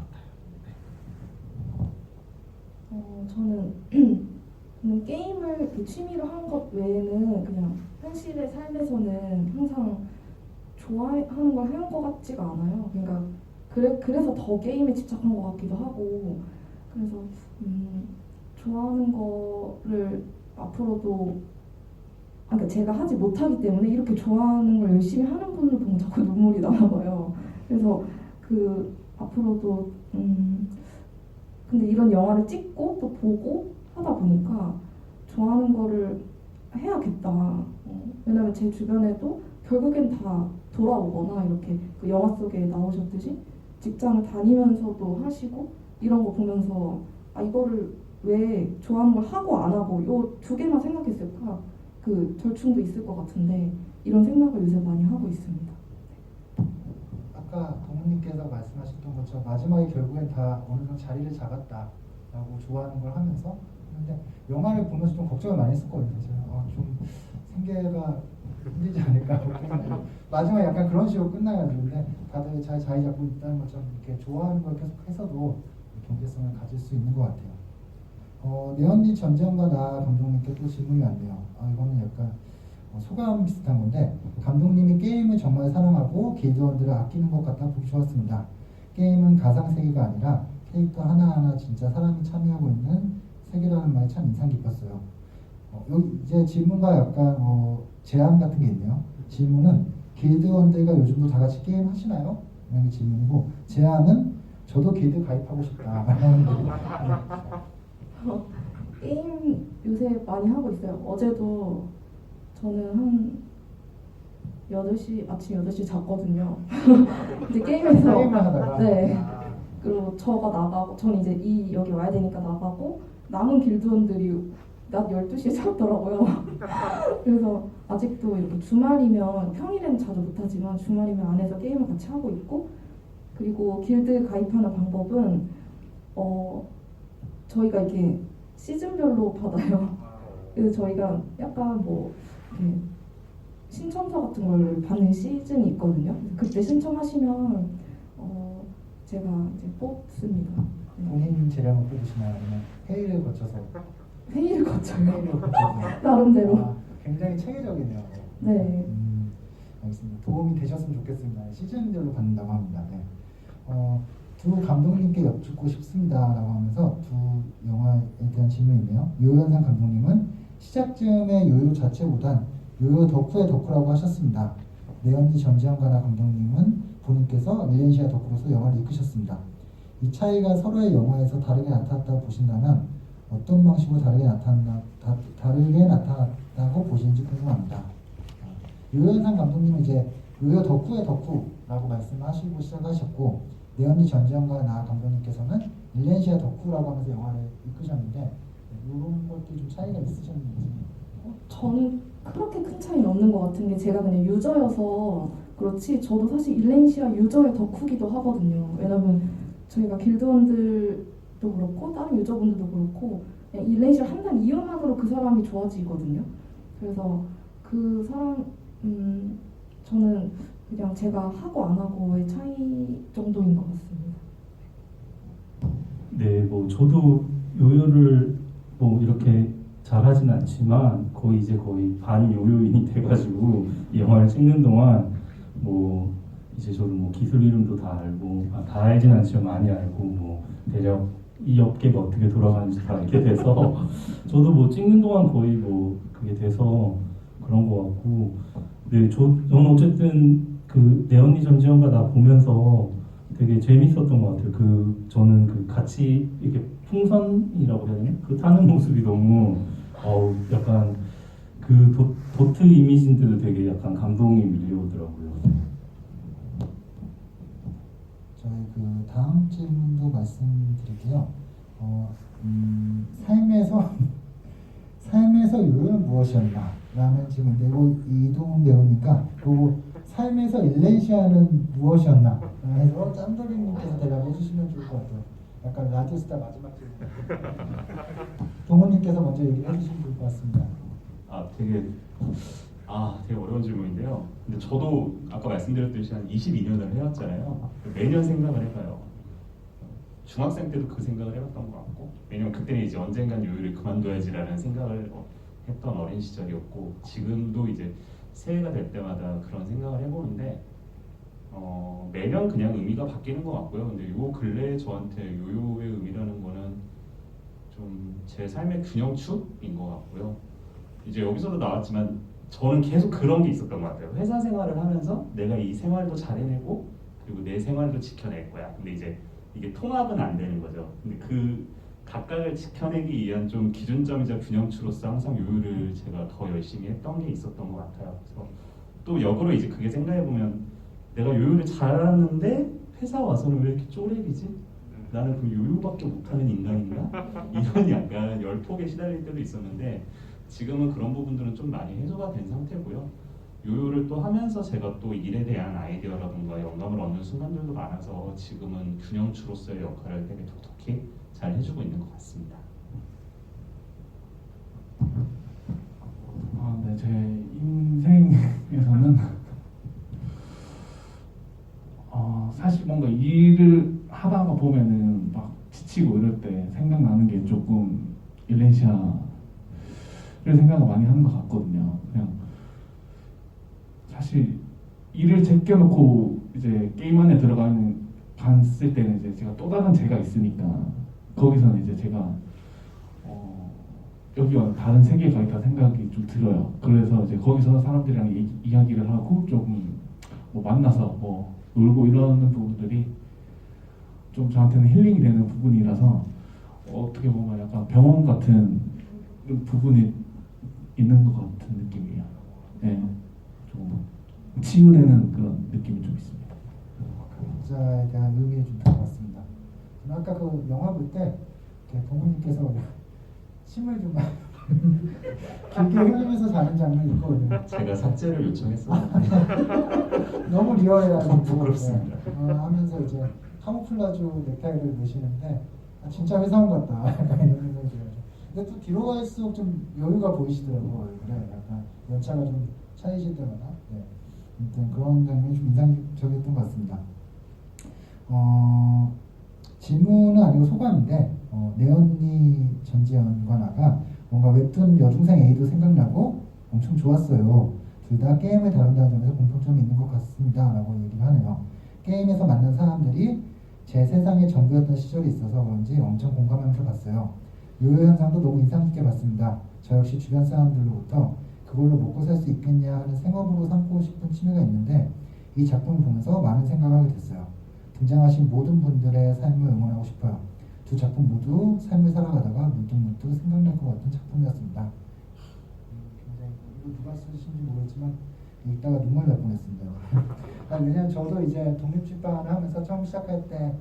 Speaker 4: 같아요.
Speaker 2: 저는 게임을 이렇게 취미로 한 것 외에는 그냥 현실의 삶에서는 항상 좋아하는 걸 해온 것 같지가 않아요. 그러니까 그래서 더 게임에 집착한 것 같기도 하고 그래서 좋아하는 거를 앞으로도 그러니까 제가 하지 못하기 때문에 이렇게 좋아하는 걸 열심히 하는 분을 보면 자꾸 눈물이 나나 봐요. 그래서 앞으로도 근데 이런 영화를 찍고 또 보고 하다 보니까 좋아하는 거를 해야겠다. 왜냐면 제 주변에도 결국엔 다 돌아오거나 이렇게 그 영화 속에 나오셨듯이 직장을 다니면서도 하시고 이런 거 보면서 아 이거를 왜 좋아하는 걸 하고 안 하고 요 두 개만 생각했을까 그 절충도 있을 것 같은데 이런 생각을 요새 많이 하고 있습니다.
Speaker 1: 아까 동훈님께서 말씀하셨던 것처럼 마지막에 결국엔 다 어느 정도 자리를 잡았다라고 좋아하는 걸 하면서 근데 영화를 보면서 좀 걱정을 많이 했었거든요. 제가 좀 생계가 힘들지 않을까 걱정을 마지막에 약간 그런 식으로 끝나가지고 근데 다들 잘 자리 잡고 있다는 것처럼 이렇게 좋아하는 걸 계속 해서도 경제성을 가질 수 있는 것 같아요. 내언니 전재현과 나 감독님께 또 질문이 왔네요. 이거는 약간 소감 비슷한 건데 감독님이 게임을 정말 사랑하고 길드원들을 아끼는 것 같아 보기 좋았습니다. 게임은 가상 세계가 아니라 캐릭터 하나하나 진짜 사람이 참여하고 있는 세계라는 말이 참 인상 깊었어요. 여기 이제 질문과 약간 제안 같은 게 있네요. 질문은 길드원들과 요즘도 다 같이 게임 하시나요? 이런 게 질문이고 제안은 저도 길드 가입하고 싶다.
Speaker 2: 게임 요새 많이 하고 있어요. 어제도 저는 한 8시 아침 8시 잤거든요. 이제 게임에서
Speaker 1: 게임을 하다가
Speaker 2: 네. 그리고 저가 나가고 전 이제 여기 와야 되니까 나가고 남은 길드원들이 낮 12시에 잤더라고요. 그래서 아직도 이렇게 주말이면 평일에는 자주 못하지만 주말이면 안에서 게임을 같이 하고 있고 그리고 길드 가입하는 방법은 저희가 이렇게 시즌별로 받아요. 그래서 저희가 약간 뭐 이렇게 신청서 같은 걸 받는 시즌이 있거든요. 그때 신청하시면 제가 이제 뽑습니다.
Speaker 1: 본인 재량을 뽑으시나요? 아니면 회의를 거쳐서?
Speaker 2: 회의를 거쳐요.
Speaker 1: 회의를 거쳐서.
Speaker 2: 나름대로.
Speaker 1: 굉장히 체계적이네요.
Speaker 2: 네.
Speaker 1: 알겠습니다. 도움이 되셨으면 좋겠습니다. 시즌별로 받는다고 합니다. 네. 두 감독님께 여쭙고 싶습니다라고 하면서 두 영화에 대한 질문이네요. 요현상 감독님은 시작쯤에 요요 자체보단 요요 덕후의 덕후라고 하셨습니다. 내언니 전지현과 나 감독님은 본인께서 일렌시아 덕후로서 영화를 이끄셨습니다. 이 차이가 서로의 영화에서 다르게 나타났다고 보신다면 어떤 방식으로 다르게 나타났다고 보시는지 궁금합니다. 요현상 감독님은 이제 요요 덕후의 덕후라고 말씀하시고 시작하셨고 내언니 전지현과 나 감독님께서는 일렌시아 덕후라고 하면서 영화를 이끄셨는데 이런 것도 좀 차이가 있으셨는지.
Speaker 2: 저는 그렇게 큰 차이는 없는 것 같은 게 제가 그냥 유저여서 그렇지 저도 사실 일렌시아 유저의 덕후기도 하거든요. 왜냐면 저희가 길드원들도 그렇고 다른 유저분들도 그렇고 그냥 일렌시아 한다는 이유만으로 그 사람이 좋아지거든요. 그래서 그 사람 저는 그냥 제가 하고 안 하고의 차이 정도인 것 같습니다.
Speaker 4: 네, 뭐 저도 요요를 뭐 이렇게 잘하진 않지만 거의 반 요요인이 돼가지고 이 영화를 찍는 동안 뭐 이제 저도 뭐 기술 이름도 다 알고 다 알진 않지만 많이 알고 뭐 대략 이 업계가 어떻게 돌아가는지 다 알게 돼서 저도 뭐 찍는 동안 거의 뭐 그게 돼서 그런 것 같고 네, 저는 어쨌든 그 내언니 전지현과 나 보면서 되게 재밌었던 것 같아요. 저는 그 같이 이렇게 풍선이라고 해야 되나? 그 타는 모습이 너무 약간 그 도트 이미지인데도 되게 약간 감동이 밀려오더라고요.
Speaker 1: 저희 그 다음 질문도 말씀드릴게요. 삶에서 요요는 무엇이었나? 라는 질문인데 이동훈 배우니까 그리고 삶에서 일렌시아는 무엇이었나? 해서 짬돌이님께서 대답해 주시면 좋을 것 같아요. 약간 라디오스타 마지막 질문. 동훈님께서 먼저 얘기해 주시면 좋을 것 같습니다.
Speaker 5: 되게 어려운 질문인데요. 근데 저도 아까 말씀드렸듯이 한 22년을 해왔잖아요. 매년 생각을 해봐요. 중학생 때도 그 생각을 해봤던 것 같고, 왜냐면 그때는 이제 언젠간 요요를 그만둬야지라는 생각을 했던 어린 시절이었고, 지금도 이제 새해가 될 때마다 그런 생각을 해보는데 매년 그냥 의미가 바뀌는 것 같고요. 근데 요 근래에 저한테 요요의 의미라는 거는 좀 제 삶의 균형축인 것 같고요. 이제 여기서도 나왔지만 저는 계속 그런 게 있었던 것 같아요. 회사 생활을 하면서 내가 이 생활도 잘 해내고 그리고 내 생활도 지켜낼 거야. 근데 이제 이게 통합은 안 되는 거죠. 근데 그 각각을 지켜내기 위한 좀 기준점이자 균형추로서 항상 요요를 제가 더 열심히 했던 게 있었던 것 같아요. 그래서 또 역으로 이제 그게 생각해 보면 내가 요요를 잘하는데 회사 와서는 왜 이렇게 쪼렙이지? 나는 그 요요밖에 못하는 인간인가? 이런 약간 열폭에 시달릴 때도 있었는데 지금은 그런 부분들은 좀 많이 해소가 된 상태고요. 요요를 또 하면서 제가 또 일에 대한 아이디어라든가 영감을 얻는 순간들도 많아서 지금은 균형추로서의 역할을 되게 톡톡히 잘 해주고 있는 것 같습니다.
Speaker 3: 네, 제 인생에서는 사실 뭔가 일을 하다가 보면은 막 지치고 이럴 때 생각나는 게 조금 일레시아를 생각을 많이 하는 것 같거든요. 그냥 사실 일을 제껴놓고 이제 게임 안에 갔을 때는 이제 제가 또 다른 제가 있으니까 거기서는 이제 제가 여기와 다른 세계가 있다 생각이 좀 들어요. 그래서 이제 거기서 사람들이랑 이야기를 하고 조금 뭐 만나서 뭐 놀고 이러는 부분들이 좀 저한테는 힐링이 되는 부분이라서 어떻게 보면 약간 병원 같은 부분이 있는 것 같은 느낌이에요. 네, 좀 치유되는 그런 느낌이 좀 있습니다.
Speaker 1: 각자에 대한 의미를 좀 담았습니다. 저는 아까 그 영화 볼 때 동훈님께서 침을 좀 길게 흘리면서 자는 장면이 있거든요.
Speaker 5: 제가 삭제를 요청했어요.
Speaker 1: 너무 리얼해가지고
Speaker 5: 부끄럽습니다.
Speaker 1: 하면서 이제 카모플라주 넥타이를 매시는데 진짜 회사원 같다 약간 이런 생각이 들어요. 근데 또 뒤로 갈수록 좀 여유가 보이시더라고요. 그래 약간 연차가 좀 차이실 때마다 아무튼 그런 장면이 좀 인상적이었던 것 같습니다. 질문은 아니고 소감인데 내 언니 전지현과 뭔가 웹툰 여중생 A도 생각나고 엄청 좋았어요. 둘 다 게임을 다룬다는 점에서 공통점이 있는 것 같습니다 라고 얘기를 하네요. 게임에서 만난 사람들이 제 세상의 전부였던 시절이 있어서 그런지 엄청 공감하면서 봤어요. 요요 현상도 너무 인상 깊게 봤습니다. 저 역시 주변 사람들로부터 그걸로 먹고 살 수 있겠냐 하는 생업으로 삼고 싶은 취미가 있는데 이 작품을 보면서 많은 생각을 하게 됐어요. 등장하신 모든 분들의 삶을 응원하고 싶어요. 두 작품 모두 삶을 살아가다가 문득문득 생각날 것 같은 작품이었습니다. 굉장히 이거 누가 쓰신지 모르겠지만 읽다가 눈물 날 뻔했습니다. 왜냐면 저도 이제 독립출판을 하면서 처음 시작할 때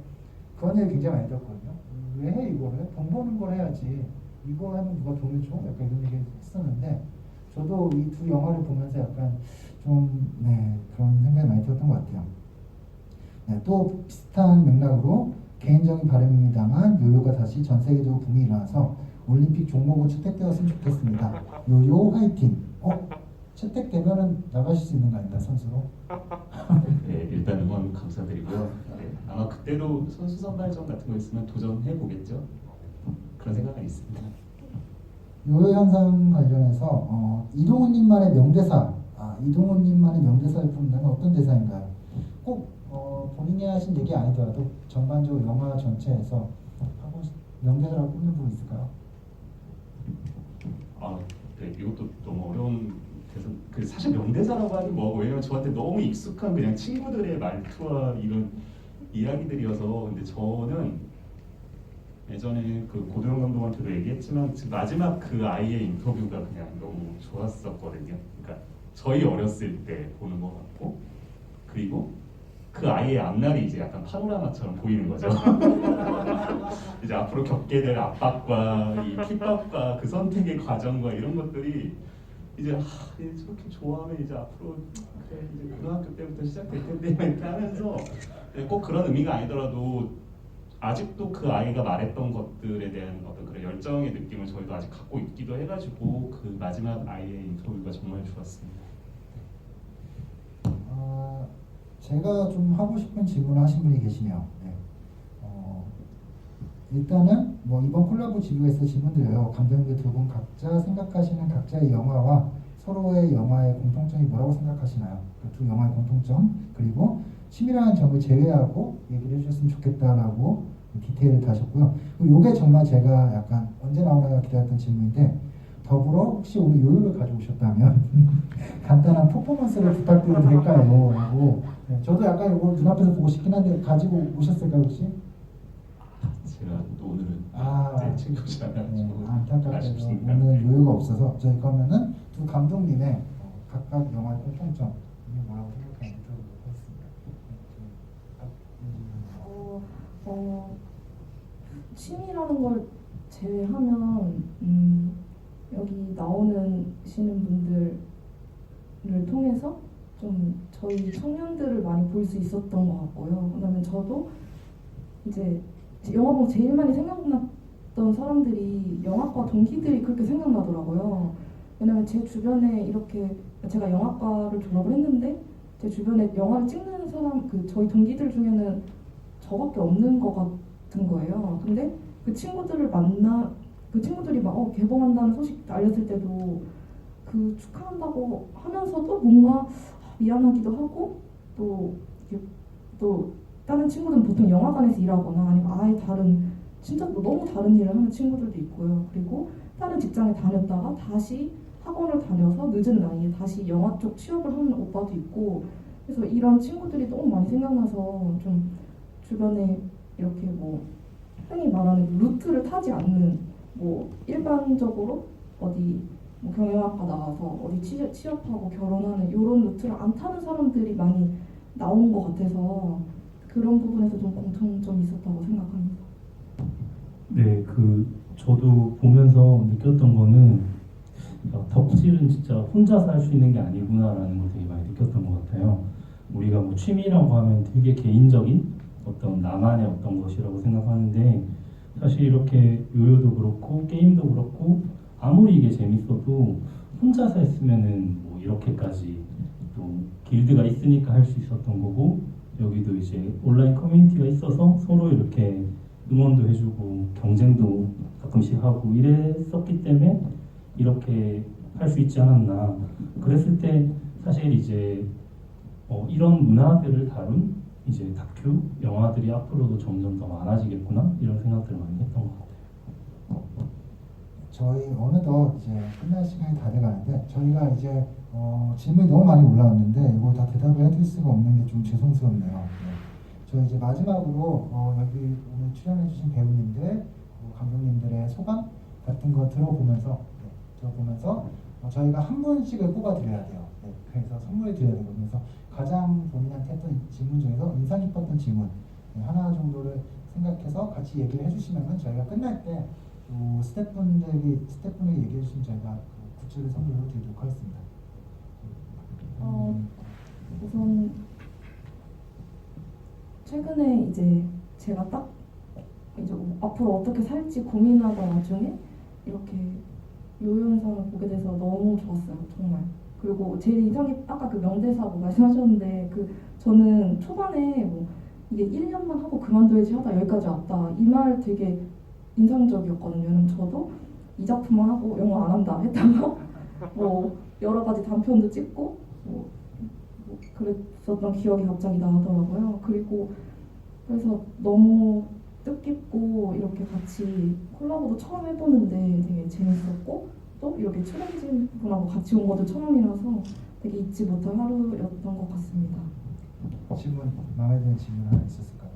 Speaker 1: 그런 얘기 굉장히 많이 들었거든요. 왜 해 이거를? 돈 버는 걸 해야지. 이거 하면 누가 돈을 줘? 약간 이런 얘기 했었는데 저도 이 두 영화를 보면서 약간 좀 그런 생각이 많이 들었던 것 같아요. 또 비슷한 맥락으로 개인적인 바람입니다만 요요가 다시 전 세계적으로 붐이 일어나서 올림픽 종목으로 채택되었으면 좋겠습니다. 요요 화이팅! 채택되면은 나가실 수 있는 거 아닌가 선수로?
Speaker 5: 네, 일단 응원 감사드리고요. 아마 그때도 선수 선발전 같은 거 있으면 도전해 보겠죠. 그런 생각은 있습니다.
Speaker 1: 요요 현상 관련해서 이동훈님만의 명대사, 이동훈님만의 명대사를 뽑는다면 어떤 대사인가요? 꼭 본인이 하신 얘기 아니더라도 전반적으로 영화 전체에서 하고 명대사라고 꼽는 부분 있을까요?
Speaker 5: 네, 이것도 너무 어려운 대사. 사실 명대사라고 하긴 뭐고 왜냐면 저한테 너무 익숙한 그냥 친구들의 말투와 이런 이야기들이어서 근데 저는 예전에 그 고도영 감독한테도 얘기했지만 마지막 그 아이의 인터뷰가 그냥 너무 좋았었거든요. 그러니까 저희 어렸을 때 보는 것 같고 그리고 그 아이의 앞날이 이제 약간 파노라마처럼 보이는 거죠. 이제 앞으로 겪게 될 압박과 이 핍박과 그 선택의 과정과 이런 것들이 이제 저렇게 좋아하면 이제 앞으로 그래 이제 고등학교 때부터 시작될 텐데 이렇게 하면서 꼭 그런 의미가 아니더라도 아직도 그 아이가 말했던 것들에 대한 어떤 그런 열정의 느낌을 저희도 아직 갖고 있기도 해가지고 그 마지막 아이의 인터뷰가 정말 좋았습니다.
Speaker 1: 제가 좀 하고 싶은 질문을 하신 분이 계시네요. 일단은 뭐 이번 콜라보 지구에서 질문 드려요. 감독님들 두 분 각자 생각하시는 각자의 영화와 서로의 영화의 공통점이 뭐라고 생각하시나요? 그 두 영화의 공통점 그리고 치밀한 점을 제외하고 얘기를 해주셨으면 좋겠다라고 디테일을 다셨고요. 이게 정말 제가 약간 언제 나오나 기다렸던 질문인데 더불어 혹시 오늘 요요를 가져오셨다면 간단한 퍼포먼스를 부탁드려도 될까요? 라고 네, 저도 약간 이거 눈앞에서 보고 싶긴 한데 가지고 오셨을까요 혹시?
Speaker 5: 제가 또 오늘은
Speaker 1: 아,
Speaker 5: 챙겨오지
Speaker 1: 네,
Speaker 5: 않아가지고
Speaker 1: 안타깝게도
Speaker 5: 아쉽습니다.
Speaker 1: 오늘 요요가 없어서 저희 그러면은 두 감독님의 각각 영화의 공통점 이게 뭐라고 생각하는지 들어보도록 하겠습니다.
Speaker 2: 취미라는 걸 제외하면 여기 나오시는 분들을 통해서 좀 저희 청년들을 많이 볼 수 있었던 것 같고요. 그다음에 저도 이제 영화 보고 제일 많이 생각났던 사람들이 영화과 동기들이 그렇게 생각나더라고요. 왜냐면 제 주변에 이렇게 제가 영화과를 졸업을 했는데 제 주변에 영화를 찍는 사람 저희 동기들 중에는 저밖에 없는 것 같은 거예요. 근데 그 친구들을 그 친구들이 막 개봉한다는 소식 알렸을 때도 그 축하한다고 하면서도 뭔가 미안하기도 하고 또 다른 친구들은 보통 영화관에서 일하거나 아니면 아예 진짜 너무 다른 일을 하는 친구들도 있고요. 그리고 다른 직장에 다녔다가 다시 학원을 다녀서 늦은 나이에 다시 영화 쪽 취업을 하는 오빠도 있고, 그래서 이런 친구들이 너무 많이 생각나서 좀 주변에 이렇게 뭐 흔히 말하는 루트를 타지 않는 뭐 일반적으로 어디 뭐 경영학과 나와서 어디 취업하고 결혼하는 이런 루트를 안 타는 사람들이 많이 나온 것 같아서 그런 부분에서 좀 공통점이 있었다고 생각합니다.
Speaker 4: 네, 저도 보면서 느꼈던 거는 덕질은 진짜 혼자서 할 수 있는 게 아니구나라는 걸 되게 많이 느꼈던 것 같아요. 우리가 뭐 취미라고 하면 되게 개인적인 어떤 나만의 어떤 것이라고 생각하는데 사실 이렇게 요요도 그렇고 게임도 그렇고 아무리 이게 재밌어도 혼자서 했으면은 뭐 이렇게까지 또 길드가 있으니까 할 수 있었던 거고 여기도 이제 온라인 커뮤니티가 있어서 서로 이렇게 응원도 해주고 경쟁도 가끔씩 하고 이랬었기 때문에 이렇게 할 수 있지 않았나. 그랬을 때 사실 이제 이런 문화들을 다룬 이제 다큐 영화들이 앞으로도 점점 더 많아지겠구나 이런 생각들을 많이 했던 것 같아요.
Speaker 1: 저희 어느덧 이제 끝날 시간이 다 돼가는데 저희가 이제 질문이 너무 많이 올라왔는데 이거 다 대답을 해드릴 수가 없는 게 좀 죄송스럽네요. 네. 저희 이제 마지막으로 여기 오늘 출연해주신 배우님들, 감독님들의 소감 같은 거 들어보면서 저희가 한 분씩을 뽑아드려야 돼요. 네. 그래서 선물을 드려야 되거든요. 그래서 가장 본인한테 했던 질문 중에서 인상 깊었던 질문 하나 정도를 생각해서 같이 얘기를 해주시면은 저희가 끝날 때 스태프분이 얘기해 주시면 저희가 굿즈를 선물로 드리도록 하겠습니다.
Speaker 2: 우선 최근에 이제 제가 딱 이제 앞으로 어떻게 살지 고민하던 와중에 이렇게 요요 영상을 보게 돼서 너무 좋았어요, 정말. 그리고 제일 인상이 아까 그 명대사고 말씀하셨는데 저는 초반에 뭐 이게 1년만 하고 그만둬야지 하다 여기까지 왔다 이 말 되게 인상적이었거든요. 왜냐면 저도 이 작품만 하고 영화 안 한다 했다가 뭐 여러 가지 단편도 찍고 뭐 그랬었던 기억이 갑자기 나더라고요. 그래서 너무 뜻깊고 이렇게 같이 콜라보도 처음 해보는데 되게 재밌었고 또 이렇게 출연진 분하고 같이 온 것도 처음이라서 되게 잊지 못할 하루였던 것 같습니다.
Speaker 1: 질문 마음에 드는 질문 하나 있었을까요?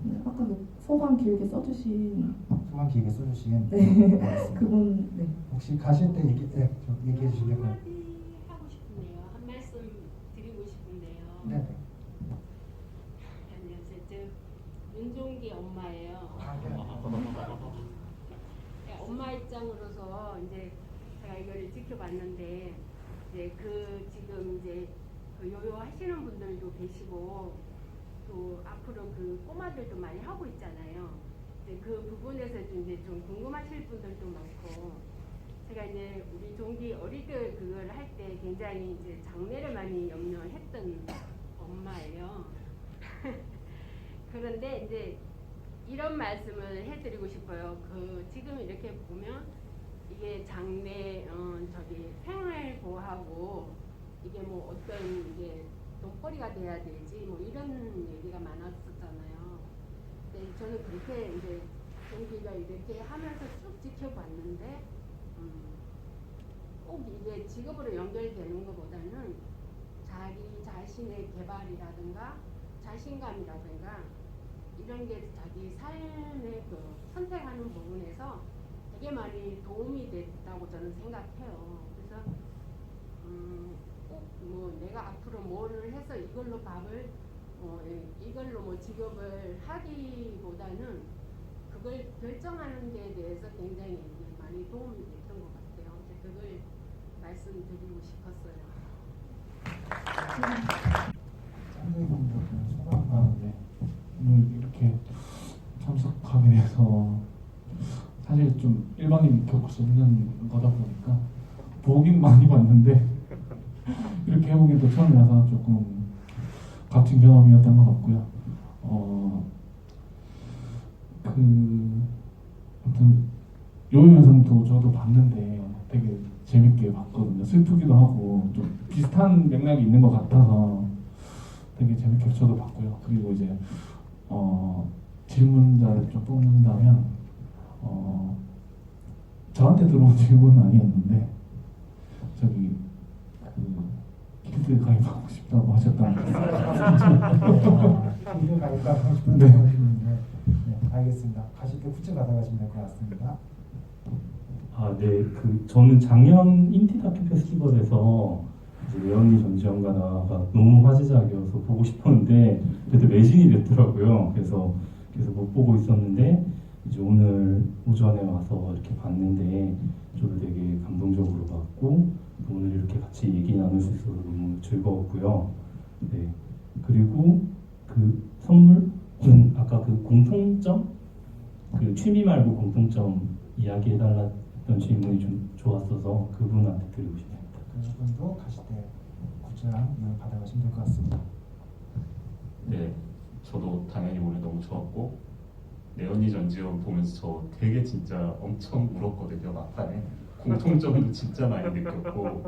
Speaker 2: 네, 아까 그 소감 길게 써주신
Speaker 1: 소감 길게 써주신
Speaker 2: 네.
Speaker 1: 고맙습니다.
Speaker 2: 그분 네.
Speaker 1: 혹시 가실 때 얘기해 주실래요?
Speaker 7: 한마디 하고 싶은데요. 한 말씀 드리고 싶은데요.
Speaker 1: 네.
Speaker 7: 안녕하세요. 저 윤종기 엄마예요. 엄마 입장으로서 이제 제가 이거를 지켜봤는데 이제 지금 이제 요요 하시는 분들도 계시고 또 앞으로 꼬마들도 많이 하고 있잖아요. 이제 그 부분에서 이제 좀 궁금하실 분들도 많고 제가 이제 우리 종기 어리들 그걸 할 때 굉장히 이제 장래를 많이 염려했던 엄마예요. 그런데 이제 이런 말씀을 해드리고 싶어요. 지금 이렇게 보면 이게 장래 생활고하고 이게 뭐 어떤 이게 돈벌이가 돼야 되지 뭐 이런 얘기가 많았었잖아요. 근데 저는 그렇게 이제 종기가 이렇게 하면서 쭉 지켜봤는데 꼭 이게 직업으로 연결되는 것보다는 자기 자신의 개발이라든가 자신감이라든가 이런 게 자기 삶의 그 선택하는 부분에서 되게 많이 도움이 됐다고 저는 생각해요. 그래서 꼭 뭐 내가 앞으로 뭐를 해서 이걸로 밥을 이걸로 뭐 직업을 하기보다는 그걸 결정하는 데 대해서 굉장히 많이 도움이 됐던 것 같아요. 이제 그걸 말씀드리고 싶었어요.
Speaker 1: 짱배님도 소감.
Speaker 3: 네. 오늘 이렇게 참석하게 돼서 사실 좀 일반인이 겪을 수 없는 거다 보니까 보긴 많이 봤는데 이렇게 해보긴 또 처음이라서 조금 값진 경험이었던 것 같고요. 아무튼 요요 영상도 저도 봤는데 되게 재밌게 봤거든요. 슬프기도 하고 좀 비슷한 맥락이 있는 것 같아서 되게 재밌게 저도 봤고요. 그리고 이제 질문자를 좀 뽑는다면 저한테 들어온 질문은 아니었는데 저기 길드 가입하고 싶다고 하셨던 것 같아요.
Speaker 1: 길드 가입하고 싶은
Speaker 3: 네.
Speaker 1: 분인데 네, 알겠습니다. 가실 때 후추 받아가시면 될 것 같습니다.
Speaker 4: 아, 네. 저는 작년 인디 다큐 페스티벌에서 이제 예언니 전지현가가 너무 화제작이어서 보고 싶었는데 그때 매진이 됐더라고요. 그래서 계속 못 보고 있었는데 이제 오늘 오전에 와서 이렇게 봤는데 저도 되게 감동적으로 봤고 오늘 이렇게 같이 얘기 나눌 수 있어서 너무 즐거웠고요. 네. 그리고 그 선물은 아까 그 공통점, 그 취미 말고 공통점 이야기해달라 했던 질문이 좀 좋았어서 그분한테 드리고 싶습니다.
Speaker 1: 그분도 가실 때 굿즈랑 이걸 받아가시면 될 것 같습니다.
Speaker 5: 네, 저도 당연히 오늘 너무 좋았고 내언니 전지현 보면서 저 되게 진짜 엄청 울었거든요. 막판에 공통점도 진짜 많이 느꼈고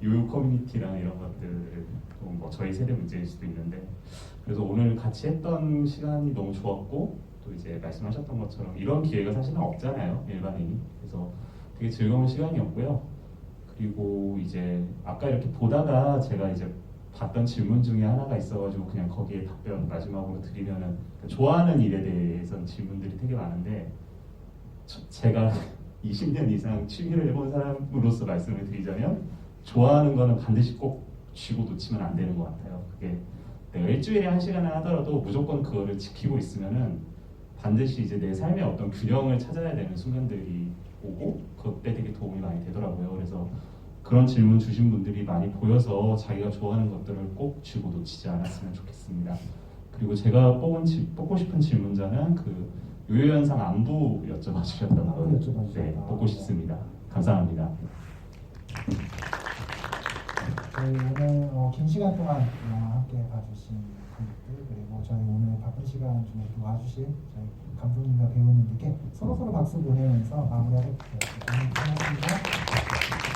Speaker 5: 요요 커뮤니티랑 이런 것들 뭐 저희 세대 문제일 수도 있는데 그래서 오늘 같이 했던 시간이 너무 좋았고 또 이제 말씀하셨던 것처럼 이런 기회가 사실은 없잖아요, 일반인이. 그래서 되게 즐거운 시간이었고요. 그리고 이제 아까 이렇게 보다가 제가 이제 봤던 질문 중에 하나가 있어가지고 그냥 거기에 답변 마지막으로 드리면은 좋아하는 일에 대해서는 질문들이 되게 많은데 제가 20년 이상 취미를 해본 사람으로서 말씀을 드리자면 좋아하는 거는 반드시 꼭 쥐고 놓치면 안 되는 것 같아요. 그게 내가 일주일에 1시간을 하더라도 무조건 그거를 지키고 있으면은 반드시 이제 내 삶의 어떤 균형을 찾아야 되는 순간들이 오고 그때 되게 도움이 많이 되더라고요. 그래서 그런 질문 주신 분들이 많이 보여서 자기가 좋아하는 것들을 꼭 쥐고 놓치지 않았으면 좋겠습니다. 그리고 제가 뽑고 싶은 질문자는 그 요요 현상 안부 여쭤봐 주셨던 거.
Speaker 1: 안부 여쭤봐 주셨다.
Speaker 5: 네, 뽑고 싶습니다. 감사합니다.
Speaker 1: 저희 오늘 긴 시간 동안 함께 봐주신 분들 그리고 저희 오늘 바쁜 시간 중에 또 와주신 저희 감독님과 배우님들께 서로 박수 보내면서 마무리하도록 하겠습니다. 고맙습니다.